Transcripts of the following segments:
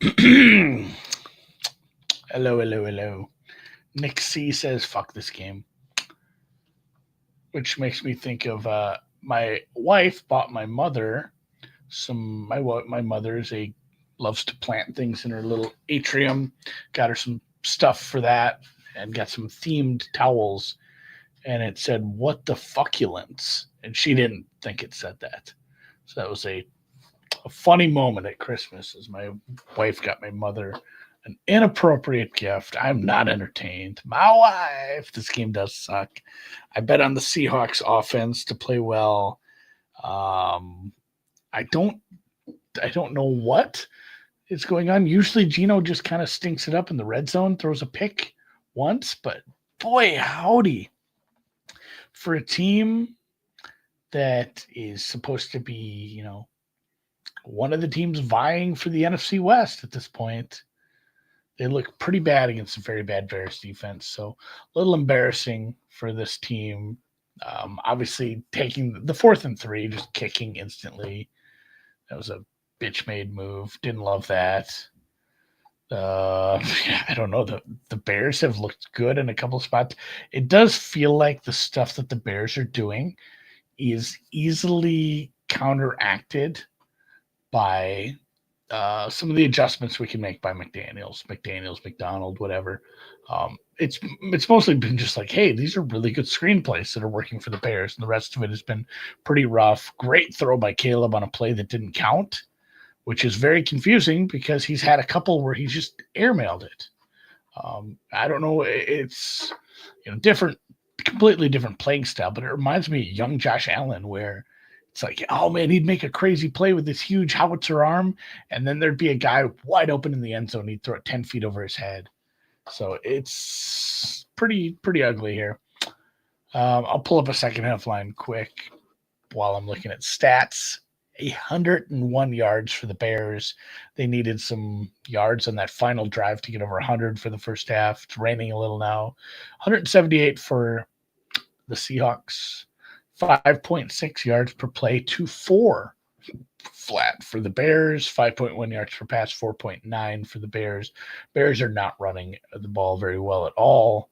Hello, hello, hello. Nick C says, fuck this game, which makes me think of my wife bought my mother my mother's a loves to plant things in her little atrium. Got her some stuff for that and got some themed towels. And it said, what the fuckulence? And she didn't think it said that. So that was a funny moment at Christmas as my wife got my mother an inappropriate gift. I'm not entertained. My wife, this game does suck. I bet on the Seahawks offense to play well. Um, I don't I don't know what is going on. Usually Geno just kind of stinks it up in the red zone, throws a pick once, but boy, howdy. For a team that is supposed to be, one of the teams vying for the NFC West at this point, they look pretty bad against a very bad Bears defense. So a little embarrassing for this team. Obviously, taking the 4th and 3, just kicking instantly. That was a bitch made move. Didn't love that. I don't know. The Bears have looked good in a couple of spots. It does feel like the stuff that the Bears are doing is easily counteracted by some of the adjustments we can make by McDaniels, McDonald, whatever. It's mostly been just like, hey, these are really good screenplays that are working for the Bears, and the rest of it has been pretty rough. Great throw by Caleb on a play that didn't count, which is very confusing because he's had a couple where he's just airmailed it. I don't know. It's different, completely different playing style, but it reminds me of young Josh Allen, where it's like, oh man, he'd make a crazy play with this huge howitzer arm, and then there'd be a guy wide open in the end zone. He'd throw it 10 feet over his head. So it's pretty ugly here. I'll pull up a second half line quick while I'm looking at stats. 101 yards for the Bears. They needed some yards on that final drive to get over 100 for the first half. It's raining a little now. 178 for the Seahawks. 5.6 yards per play to 4 flat for the Bears. 5.1 yards per pass, 4.9 for the Bears. Bears are not running the ball very well at all.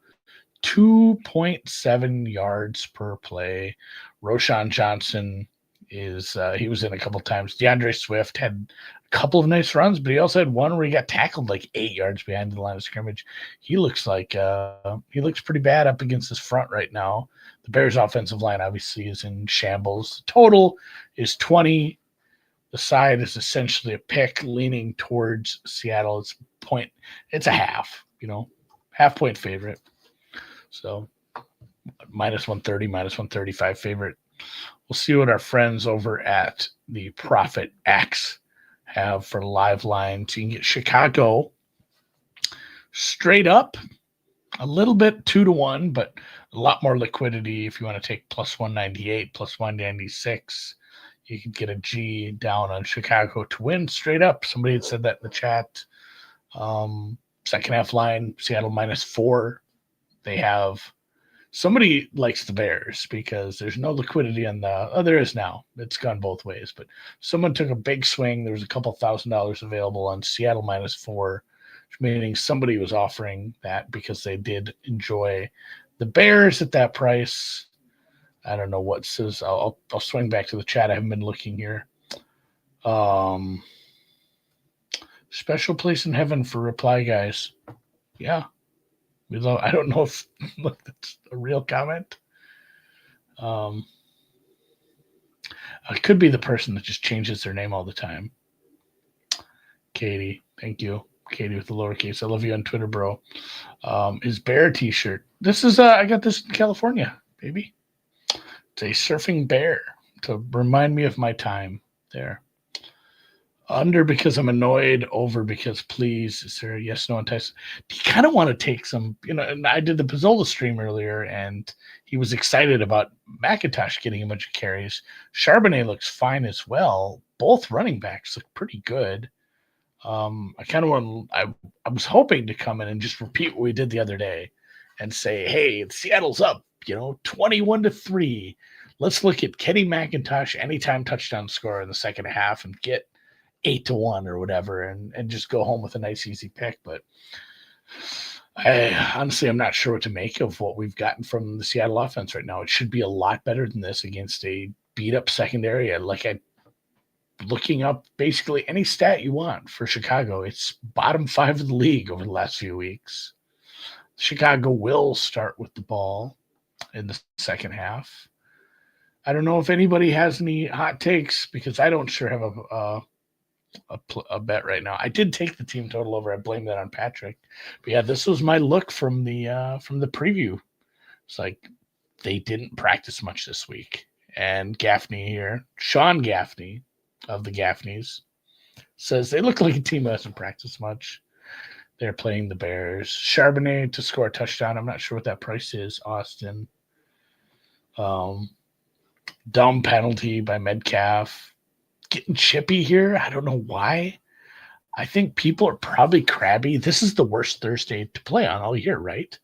2.7 yards per play. Roshan Johnson he was in a couple times. DeAndre Swift had a couple of nice runs, but he also had one where he got tackled like 8 yards behind the line of scrimmage. He looks pretty bad up against his front right now. The Bears offensive line obviously is in shambles. The total is 20. The side is essentially a pick leaning towards Seattle. It's a half, half point favorite. So minus 130, minus 135 favorite. We'll see what our friends over at the Profit X have for live lines. You can get Chicago straight up, a little bit 2-1, but a lot more liquidity if you want to take plus 198, plus 196. You could get a G down on Chicago to win straight up. Somebody had said that in the chat. Second half line, Seattle -4. They have somebody likes the Bears because there's no liquidity on there is now. It's gone both ways, but someone took a big swing. There was a couple $1,000 available on Seattle -4, meaning somebody was offering that because they did enjoy the Bears at that price. I don't know what says. I'll swing back to the chat. I haven't been looking here. Special place in heaven for reply, guys. Yeah. I don't know if that's a real comment. It could be the person that just changes their name all the time. Katie, thank you. Katie with the lowercase. I love you on Twitter, bro. His bear t-shirt. This is I got this in California, baby. It's a surfing bear to remind me of my time there. Under because I'm annoyed, over because please. Is there a yes, no, and Tyson? Do you kind of want to take some, and I did the Pizzola stream earlier, and he was excited about McIntosh getting a bunch of carries. Charbonnet looks fine as well. Both running backs look pretty good. I kind of want. I was hoping to come in and just repeat what we did the other day, and say, "Hey, Seattle's up, 21-3. Let's look at Kenny McIntosh anytime touchdown score in the second half and get 8-1 or whatever, and just go home with a nice easy pick. But I'm not sure what to make of what we've gotten from the Seattle offense right now. It should be a lot better than this against a beat up secondary. Looking up basically any stat you want for Chicago. It's bottom 5 of the league over the last few weeks. Chicago will start with the ball in the second half. I don't know if anybody has any hot takes because I don't sure have a bet right now. I did take the team total over. I blame that on Patrick. But yeah, this was my look from the preview. It's like they didn't practice much this week. And Gaffney here, Sean Gaffney of the Gaffneys, says they look like a team that hasn't practiced much. They're playing the Bears. Charbonnet to score a touchdown. I'm not sure what that price is, Austin. Dumb penalty by Metcalf. Getting chippy here. I don't know why. I think people are probably crabby. This is the worst Thursday to play on all year, right?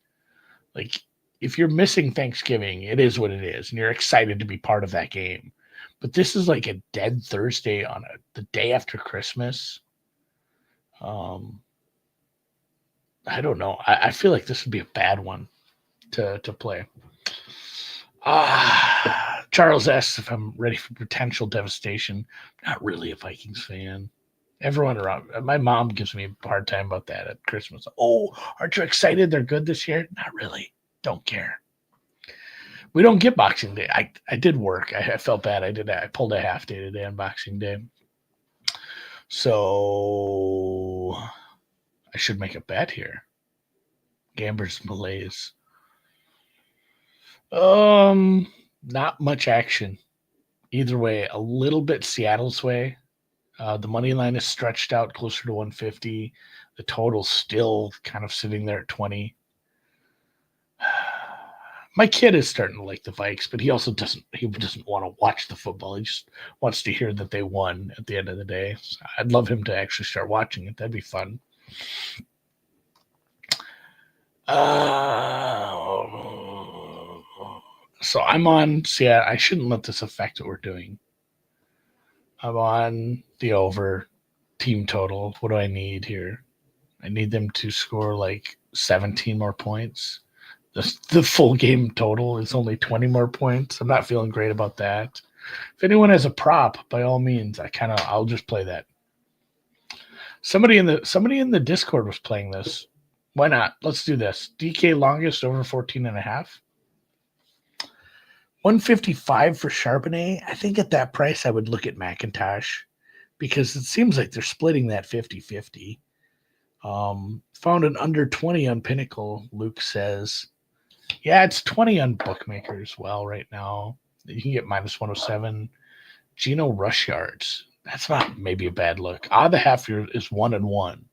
Like, if you're missing Thanksgiving, it is what it is, and you're excited to be part of that game. But this is like a dead Thursday on the day after Christmas. I don't know. I feel like this would be a bad one to play. Charles asks if I'm ready for potential devastation. Not really a Vikings fan. Everyone around, my mom gives me a hard time about that at Christmas. Oh, aren't you excited they're good this year? Not really. Don't care. We don't get Boxing Day. I did work. I felt bad. I pulled a half day today on Boxing Day. So I should make a bet here. Gamber's malaise. Not much action. Either way, a little bit Seattle's way. The money line is stretched out closer to 150. The total's still kind of sitting there at 20. My kid is starting to like the Vikes, but he also doesn't want to watch the football. He just wants to hear that they won at the end of the day. So I'd love him to actually start watching it. That'd be fun. So I'm on Seattle. I shouldn't let this affect what we're doing. I'm on the over team total. What do I need here? I need them to score like 17 more points. The full game total is only 20 more points. I'm not feeling great about that. If anyone has a prop, by all means, I'll just play that. Somebody in the Discord was playing this. Why not? Let's do this. DK longest over 14.5. 155 for Charbonnet. I think at that price I would look at McIntosh because it seems like they're splitting that 50-50. Found an under 20 on Pinnacle, Luke says. Yeah, it's 20 on bookmakers well right now. You can get minus 107. Geno rush yards. That's not maybe a bad look. The half year is 1-1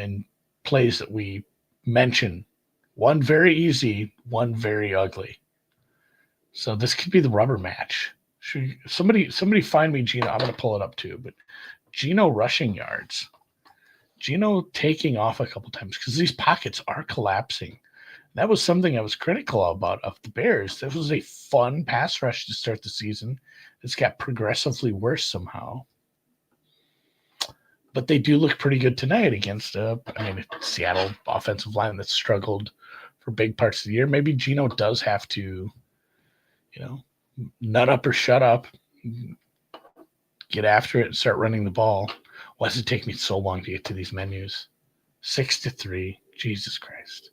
in plays that we mention. One very easy, one very ugly. So this could be the rubber match. Somebody find me Geno. I'm going to pull it up too. But Geno rushing yards. Geno taking off a couple times because these pockets are collapsing. That was something I was critical about of the Bears. This was a fun pass rush to start the season. It's got progressively worse somehow. But they do look pretty good tonight against Seattle offensive line that struggled for big parts of the year. Maybe Geno does have to, nut up or shut up, get after it and start running the ball. Why does it take me so long to get to these menus? 6-3. Jesus Christ.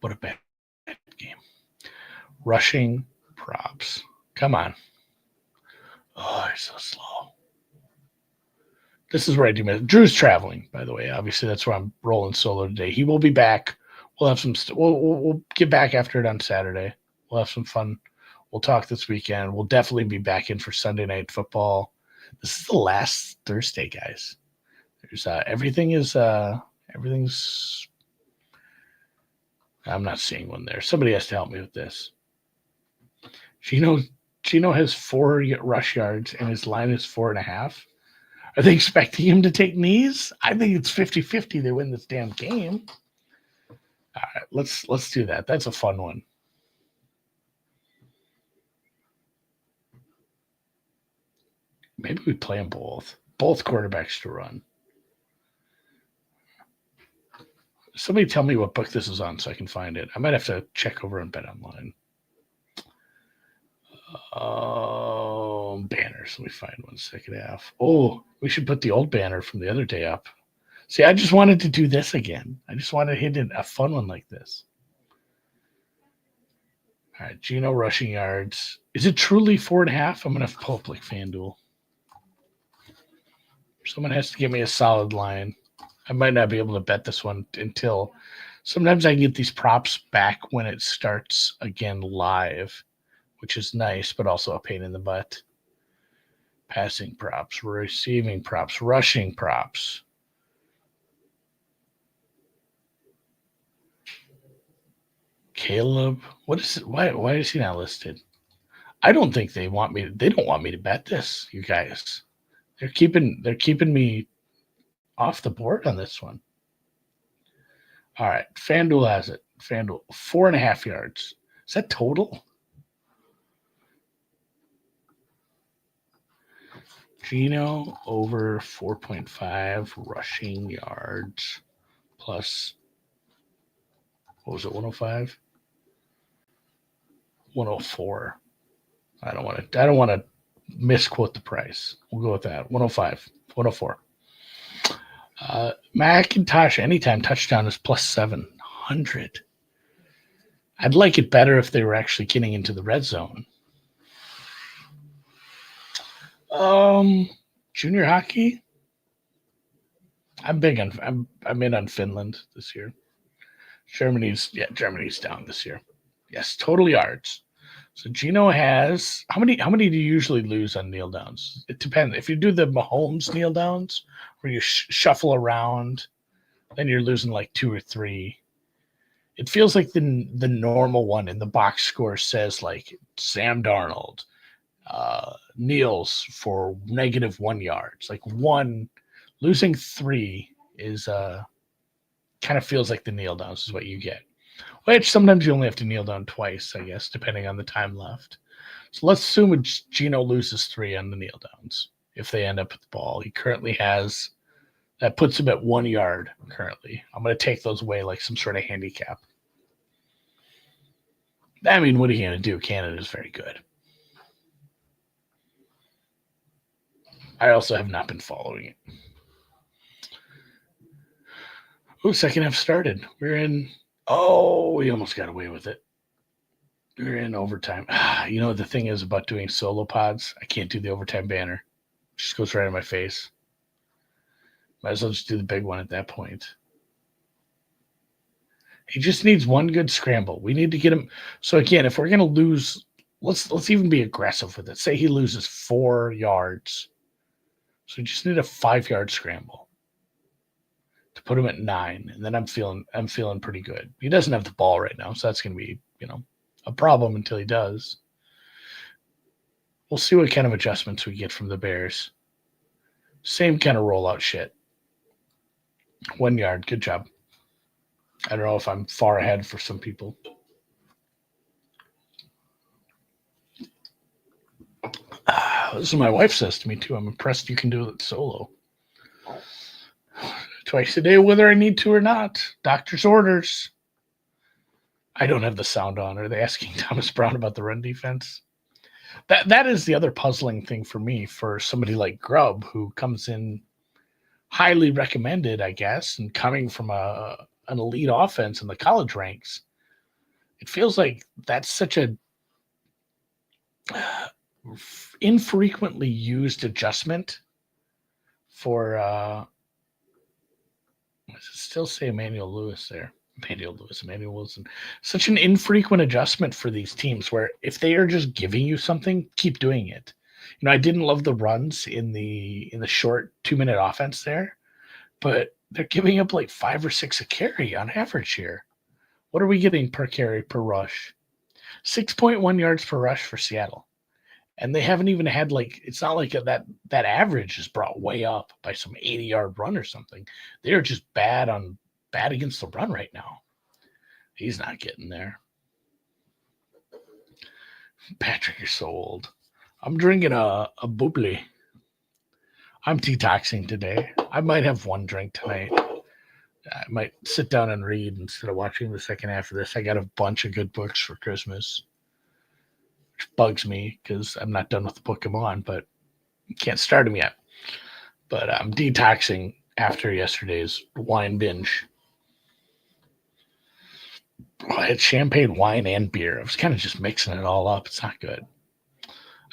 What a bad game. Rushing props. Come on. Oh, they're so slow. This is where I do miss. Drew's traveling, by the way. Obviously, that's where I'm rolling solo today. He will be back. We'll have some. We'll get back after it on Saturday. We'll have some fun. We'll talk this weekend. We'll definitely be back in for Sunday Night Football. This is the last Thursday, guys. There's everything's. I'm not seeing one there. Somebody has to help me with this. Geno has 4 rush yards and his line is 4.5. Are they expecting him to take knees? I think it's 50-50 they win this damn game. All right, let's do that. That's a fun one. Maybe we play them both. Both quarterbacks to run. Somebody tell me what book this is on so I can find it. I might have to check over and bet online. Banners. Let me find one second half. Oh, we should put the old banner from the other day up. See, I just wanted to do this again. I just wanted to hit a fun one like this. All right, Geno rushing yards. Is it truly 4.5? I'm gonna have to pull up like FanDuel. Someone has to give me a solid line. I might not be able to bet this one until sometimes I get these props back when it starts again live, which is nice, but also a pain in the butt. Passing props, receiving props, rushing props. Caleb, what is it? Why is he not listed? I don't think they want me. They don't want me to bet this, you guys. They're keeping me off the board on this one. All right, FanDuel has it. FanDuel 4.5 yards. Is that total? Geno over 4.5 rushing yards plus, what was it, 105? 104. I don't want to misquote the price. We'll go with that. 105, 104. McIntosh anytime touchdown is plus 700. I'd like it better if they were actually getting into the red zone. Junior hockey. I'm in on Finland this year. Germany's down this year. Yes, total yards. So Geno has how many do you usually lose on kneel downs? It depends. If you do the Mahomes kneel downs where you shuffle around, then you're losing like 2 or 3. It feels like the normal one in the box score says like Sam Darnold kneels for -1 yards. Like one losing 3 is kind of feels like the kneel downs is what you get. Which sometimes you only have to kneel down twice, I guess, depending on the time left. So let's assume Geno loses 3 on the kneel downs if they end up with the ball. He currently has that puts him at 1 yard currently. I'm going to take those away like some sort of handicap. I mean, what are you going to do? Canada is very good. I also have not been following it. Oh, second half started. We're in. Oh, we almost got away with it. We're in overtime. You know, the thing is about doing solo pods, I can't do the overtime banner. It just goes right in my face. Might as well just do the big one at that point. He just needs one good scramble. We need to get him. So again, if we're going to lose, let's even be aggressive with it. Say he loses 4 yards. So we just need a 5-yard scramble to put him at 9, and then I'm feeling pretty good. He doesn't have the ball right now, so that's going to be, a problem until he does. We'll see what kind of adjustments we get from the Bears. Same kind of rollout shit. 1 yard, good job. I don't know if I'm far ahead for some people. This is what my wife says to me too. I'm impressed you can do it solo. Twice a day, whether I need to or not. Doctor's orders. I don't have the sound on. Are they asking Thomas Brown about the run defense? That is the other puzzling thing for me, for somebody like Grubb, who comes in highly recommended, I guess, and coming from an elite offense in the college ranks. It feels like that's such a infrequently used adjustment for does it still say Emmanuel Lewis there? Emmanuel Wilson. Such an infrequent adjustment for these teams where if they are just giving you something, keep doing it. I didn't love the runs in the short 2-minute offense there, but they're giving up like 5 or 6 a carry on average here. What are we getting per carry per rush? 6.1 yards per rush for Seattle. And they haven't even had it's not like that average is brought way up by some 80-yard run or something. They're just bad against the run right now. He's not getting there. Patrick, you're so old. I'm drinking a bubbly. I'm detoxing today. I might have one drink tonight. I might sit down and read instead of watching the second half of this. I got a bunch of good books for Christmas, which bugs me because I'm not done with the Pokemon, but can't start them yet. But I'm detoxing after yesterday's wine binge. I had champagne, wine, and beer. I was kind of just mixing it all up. It's not good.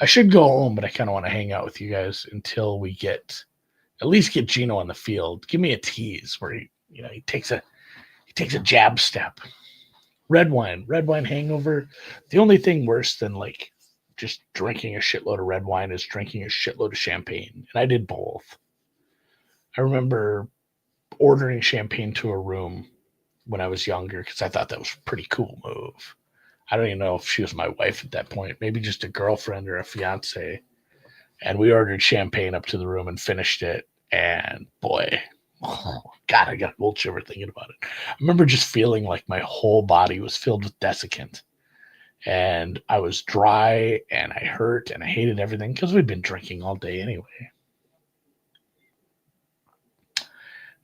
I should go home, but I kind of want to hang out with you guys until we get at least get Geno on the field. Give me a tease where he takes a jab step. Red wine hangover. The only thing worse than like just drinking a shitload of red wine is drinking a shitload of champagne, and I did both. I remember ordering champagne to a room when I was younger because I thought that was a pretty cool move. I don't even know if she was my wife at that point, maybe just a girlfriend or a fiance. And we ordered champagne up to the room and finished it. And boy, oh God, I got a cold shiver thinking about it. I remember just feeling like my whole body was filled with desiccant. And I was dry and I hurt and I hated everything because we'd been drinking all day anyway.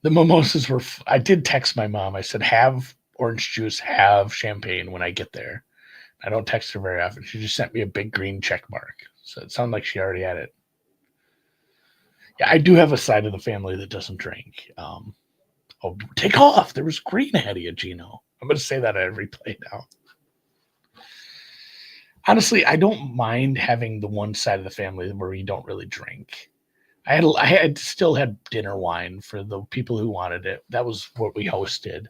The mimosas were, I did text my mom. I said, have orange juice, have champagne when I get there. I don't text her very often. She just sent me a big green check mark. So it sounded like she already had it. Yeah, I do have a side of the family that doesn't drink. Oh, take off. There was green ahead of you, Geno. I'm going to say that at every play now. Honestly, I don't mind having the one side of the family where we don't really drink. I had still had dinner wine for the people who wanted it. That was what we hosted.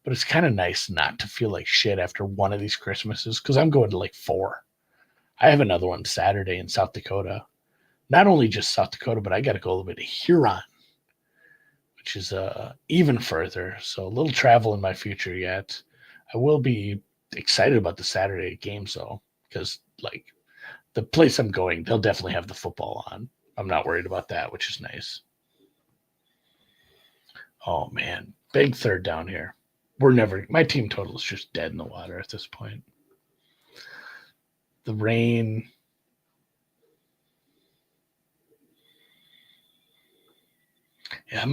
But it's kind of nice not to feel like shit after one of these Christmases because I'm going to like 4. I have another one Saturday in South Dakota. Not only just South Dakota, but I got to go a little bit to Huron, which is even further. So a little travel in my future yet. I will be excited about the Saturday games though, because like the place I'm going, they'll definitely have the football on. I'm not worried about that, which is nice. Oh man, big third down here. My team total is just dead in the water at this point. The rain. Yeah,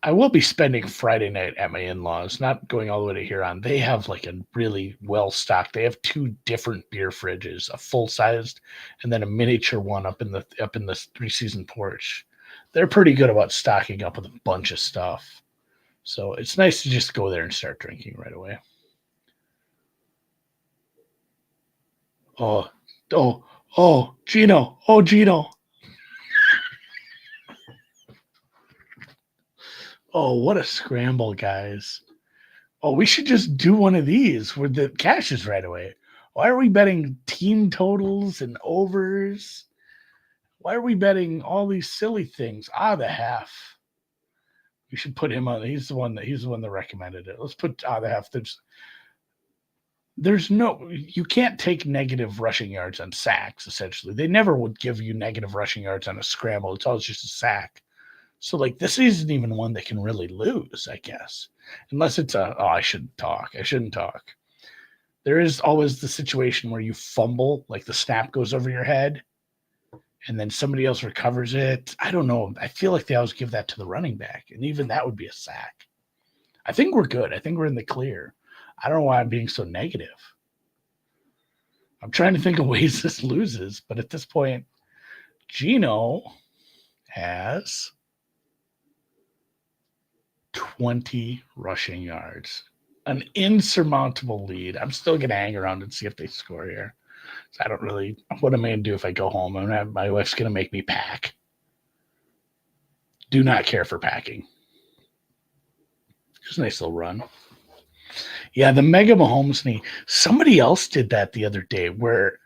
I will be spending Friday night at my in-laws, not going all the way to Huron. They have like a really well stocked. They have 2 different beer fridges, a full-sized and then a miniature one up in the 3-season porch. They're pretty good about stocking up with a bunch of stuff. So it's nice to just go there and start drinking right away. Oh, Geno. Oh, Geno. Oh, what a scramble, guys. Oh, we should just do one of these where the cash is right away. Why are we betting team totals and overs? Why are we betting all these silly things? The half. We should put him on. He's the one that recommended it. Let's put the half. There's no, you can't take negative rushing yards on sacks, essentially. They never would give you negative rushing yards on a scramble. It's always just a sack. So, like, this isn't even one that can really lose, I guess. Unless it's I shouldn't talk. I shouldn't talk. There is always the situation where you fumble, like the snap goes over your head, and then somebody else recovers it. I don't know. I feel like they always give that to the running back, and even that would be a sack. I think we're good. I think we're in the clear. I don't know why I'm being so negative. I'm trying to think of ways this loses, but at this point, Geno has 20 rushing yards, an insurmountable lead. I'm still going to hang around and see if they score here. So I don't really, what am I going to do if I go home? My wife's going to make me pack. Do not care for packing. Just a nice little run. Yeah, the Mega Mahomes knee. Somebody else did that the other day where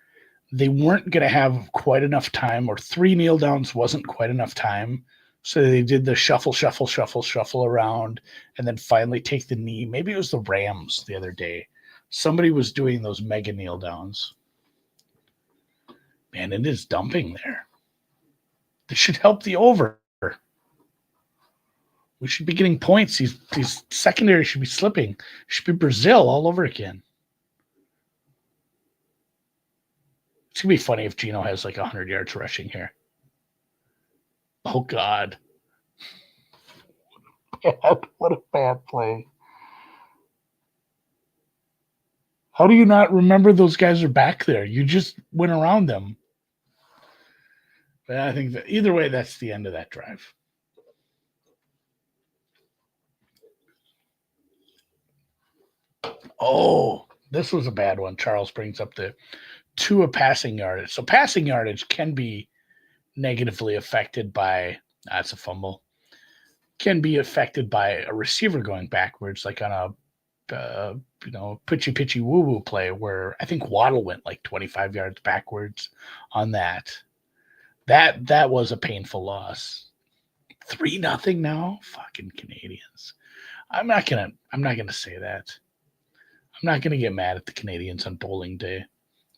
they weren't going to have quite enough time, or 3 kneel downs wasn't quite enough time. So they did the shuffle around, and then finally take the knee. Maybe it was the Rams the other day. Somebody was doing those mega kneel downs. Man, it is dumping there. This should help the over. We should be getting points. These secondaries should be slipping. It should be Brazil all over again. It's going to be funny if Geno has like 100 yards rushing here. Oh, God. What a bad play. How do you not remember those guys are back there? You just went around them. But I think that either way, that's the end of that drive. Oh, this was a bad one. Charles brings up the Tua passing yardage. So passing yardage can be negatively affected by that's a fumble. Can be affected by a receiver going backwards, like on a pitchy woo woo play where I think Waddle went like 25 yards backwards on that. That was a painful loss. 3-0 now, fucking Canadians. I'm not gonna say that. I'm not gonna get mad at the Canadians on bowling day.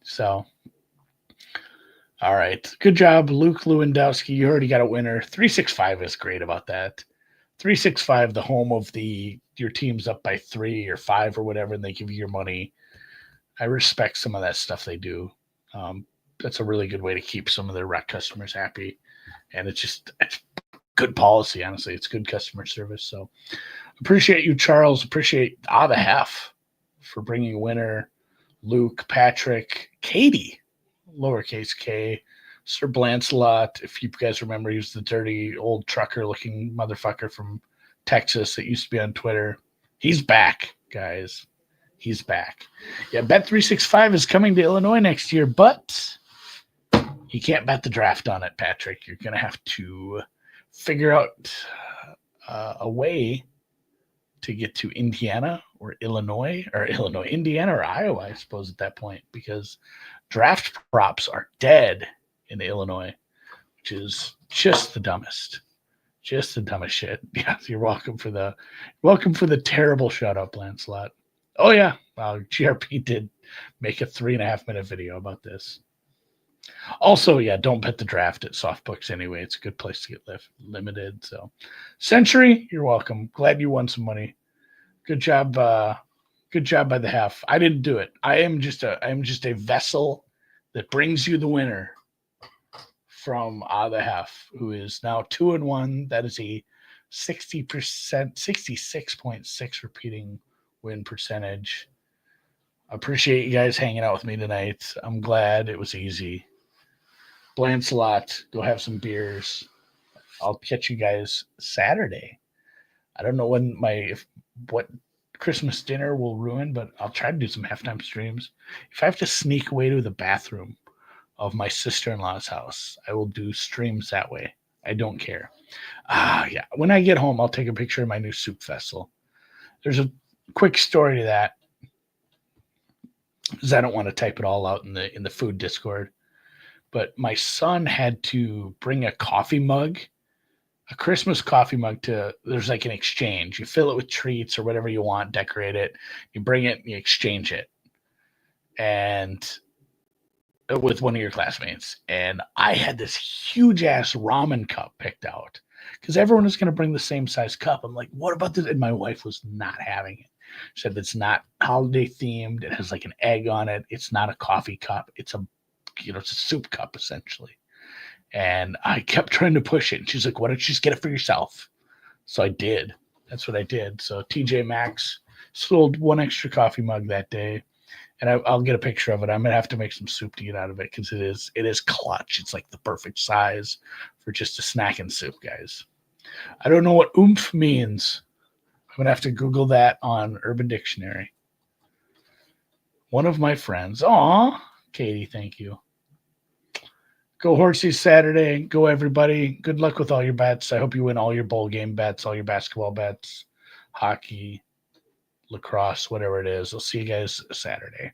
So, all right, good job, Luke Lewandowski. You already got a winner. 365 is great about that. 365, the home of your team's up by 3 or 5 or whatever, and they give you your money. I respect some of that stuff they do. That's a really good way to keep some of their rec customers happy, and it's good policy. Honestly, it's good customer service. So appreciate you, Charles. Appreciate the half for bringing a winner. Luke, Patrick, Katie, lowercase k, Sir Blancelot. If you guys remember, he was the dirty old trucker-looking motherfucker from Texas that used to be on Twitter. He's back, guys. He's back. Yeah, Bet365 is coming to Illinois next year, but you can't bet the draft on it, Patrick. You're going to have to figure out a way to get to Indiana or Indiana or Iowa, I suppose, at that point, because draft props are dead in Illinois, which is just the dumbest shit. Yeah, you're welcome for the terrible shout out, Lancelot. Oh yeah, GRP did make a 3.5-minute video about this. Also, yeah, don't bet the draft at Softbooks anyway. It's a good place to get limited. So, Century, you're welcome. Glad you won some money. Good job. Good job by the half. I didn't do it. I am just a vessel that brings you the winner from the half, who is now 2-1. That is a 60%, 66.6 repeating win percentage. I appreciate you guys hanging out with me tonight. I'm glad it was easy. Blancelot, go have some beers. I'll catch you guys Saturday. I don't know what Christmas dinner will ruin, but I'll try to do some halftime streams. If I have to sneak away to the bathroom of my sister-in-law's house, I will do streams that way. I don't care. Yeah. When I get home, I'll take a picture of my new soup vessel. There's a quick story to that, because I don't want to type it all out in the food Discord. But my son had to bring a coffee mug, a Christmas coffee mug there's like an exchange. You fill it with treats or whatever you want, decorate it. You bring it, you exchange it. And with one of your classmates. And I had this huge ass ramen cup picked out because everyone was going to bring the same size cup. I'm like, what about this? And my wife was not having it. She said it's not holiday themed. It has like an egg on it. It's not a coffee cup. It's a soup cup essentially. And I kept trying to push it. And she's like, why don't you just get it for yourself? So I did. That's what I did. So TJ Maxx sold one extra coffee mug that day. And I'll get a picture of it. I'm going to have to make some soup to get out of it because it is clutch. It's like the perfect size for just a snack and soup, guys. I don't know what oomph means. I'm going to have to Google that on Urban Dictionary. One of my friends. Aw, Katie, thank you. Go Horsies Saturday. Go everybody. Good luck with all your bets. I hope you win all your bowl game bets, all your basketball bets, hockey, lacrosse, whatever it is. I'll see you guys Saturday.